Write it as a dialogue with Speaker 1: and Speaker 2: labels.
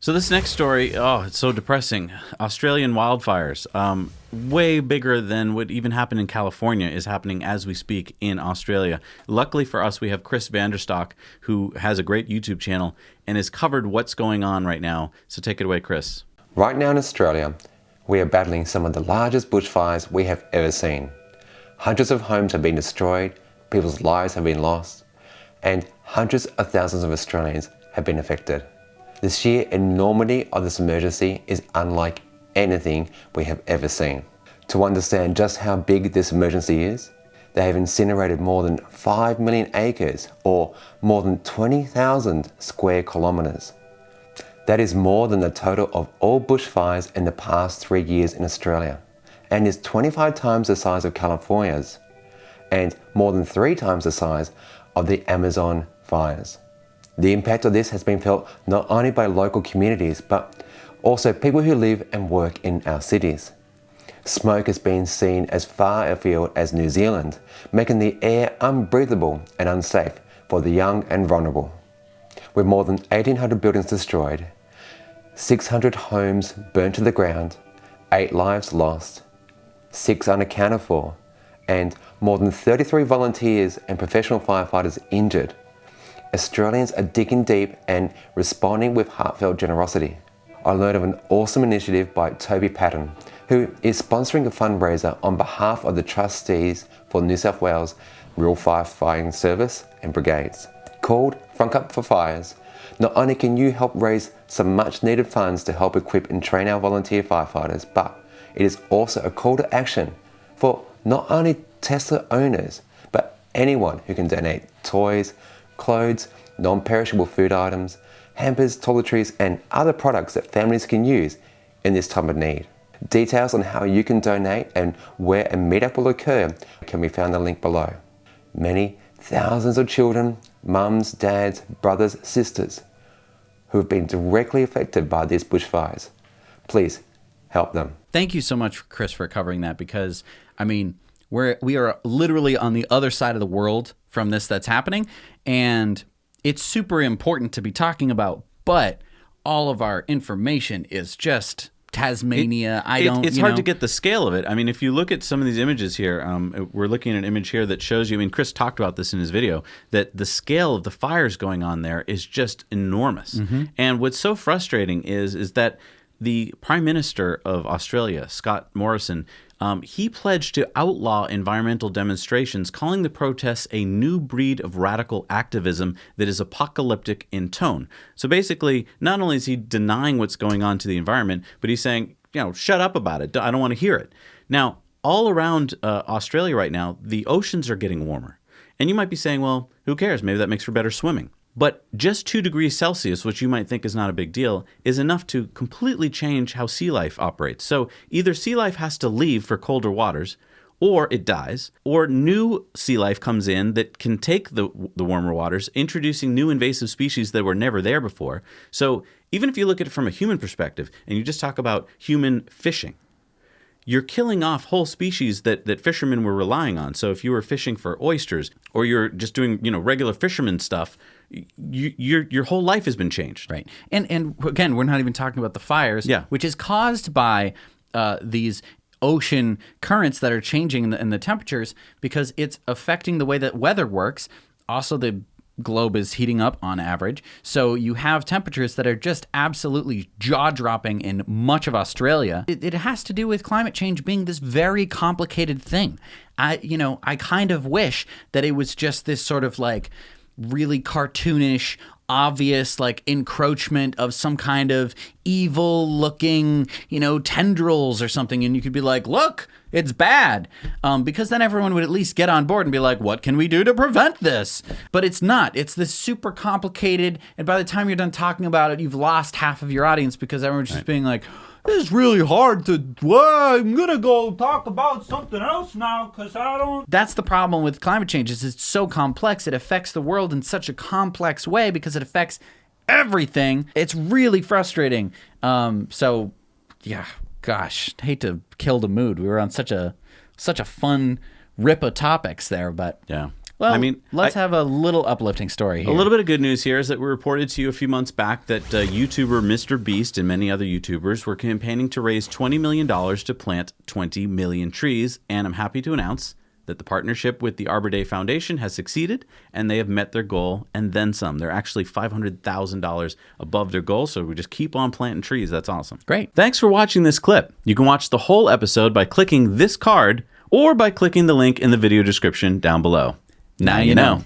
Speaker 1: So this next story, oh, it's so depressing. Australian wildfires, way bigger than what even happened in California, is happening as we speak in Australia. Luckily for us, we have Chris Vanderstock, who has a great YouTube channel and has covered what's going on right now. So take it away, Chris.
Speaker 2: Right now in Australia, we are battling some of the largest bushfires we have ever seen. Hundreds of homes have been destroyed, people's lives have been lost, and hundreds of thousands of Australians have been affected. The sheer enormity of this emergency is unlike anything we have ever seen. To understand just how big this emergency is, they have incinerated more than 5 million acres, or more than 20,000 square kilometres. That is more than the total of all bushfires in the past 3 years in Australia, and is 25 times the size of California's, and more than 3 times the size of the Amazon fires. The impact of this has been felt not only by local communities, but also people who live and work in our cities. Smoke has been seen as far afield as New Zealand, making the air unbreathable and unsafe for the young and vulnerable. With more than 1,800 buildings destroyed, 600 homes burnt to the ground, 8 lives lost, 6 unaccounted for, and more than 33 volunteers and professional firefighters injured, Australians are digging deep and responding with heartfelt generosity. I learned of an awesome initiative by Toby Patton, who is sponsoring a fundraiser on behalf of the trustees for New South Wales Rural Firefighting Service and Brigades. Called Front Up for Fires, not only can you help raise some much needed funds to help equip and train our volunteer firefighters, but it is also a call to action for not only Tesla owners, but anyone who can donate toys, clothes, non-perishable food items, hampers, toiletries, and other products that families can use in this time of need. Details on how you can donate and where a meetup will occur can be found in the link below. Many thousands of children, mums, dads, brothers, sisters who have been directly affected by these bushfires. Please help them.
Speaker 1: Thank you so much, Chris, for covering that, because, I mean, we are literally on the other side of the world from this that's happening, and it's super important to be talking about, but all of our information is just Tasmania. It's hard to get the scale of it. I mean, if you look at some of these images here, we're looking at an image here that shows you, I mean, Chris talked about this in his video, that the scale of the fires going on there is just enormous. Mm-hmm. And what's so frustrating is that the Prime Minister of Australia, Scott Morrison, he pledged to outlaw environmental demonstrations, calling the protests a new breed of radical activism that is apocalyptic in tone. So basically, not only is he denying what's going on to the environment, but he's saying, shut up about it. I don't want to hear it. Now, all around Australia right now, the oceans are getting warmer. And you might be saying, well, who cares? Maybe that makes for better swimming. But just 2 degrees Celsius, which you might think is not a big deal, is enough to completely change how sea life operates. So either sea life has to leave for colder waters, or it dies, or new sea life comes in that can take the warmer waters, introducing new invasive species that were never there before. So even if you look at it from a human perspective, and you just talk about human fishing, you're killing off whole species that fishermen were relying on. So if you were fishing for oysters, or you're just doing regular fisherman stuff, your whole life has been changed.
Speaker 3: Right. And again, we're not even talking about the fires, which is caused by these ocean currents that are changing in the temperatures, because it's affecting the way that weather works. Also, the globe is heating up on average. So you have temperatures that are just absolutely jaw-dropping in much of Australia. It has to do with climate change being this very complicated thing. I kind of wish that it was just this sort of like really cartoonish, obvious like encroachment of some kind of evil looking, tendrils or something. And you could be like, look, it's bad. Because then everyone would at least get on board and be like, what can we do to prevent this? But it's not. It's this super complicated. And by the time you're done talking about it, you've lost half of your audience, because everyone's just being like, this is really hard to, I'm going to go talk about something else now because I don't. That's the problem with climate change, is it's so complex. It affects the world in such a complex way because it affects everything. It's really frustrating. So, yeah, gosh, hate to kill the mood. We were on such a fun rip of topics there, but
Speaker 1: yeah.
Speaker 3: Well,
Speaker 4: I mean,
Speaker 3: let's have a little uplifting story here.
Speaker 4: A little bit of good news here is that we reported to you a few months back that YouTuber Mr. Beast and many other YouTubers were campaigning to raise $20 million to plant 20 million trees. And I'm happy to announce that the partnership with the Arbor Day Foundation has succeeded, and they have met their goal and then some. They're actually $500,000 above their goal, so we just keep on planting trees. That's awesome.
Speaker 3: Great.
Speaker 4: Thanks for watching this clip. You can watch the whole episode by clicking this card or by clicking the link in the video description down below. Now you know.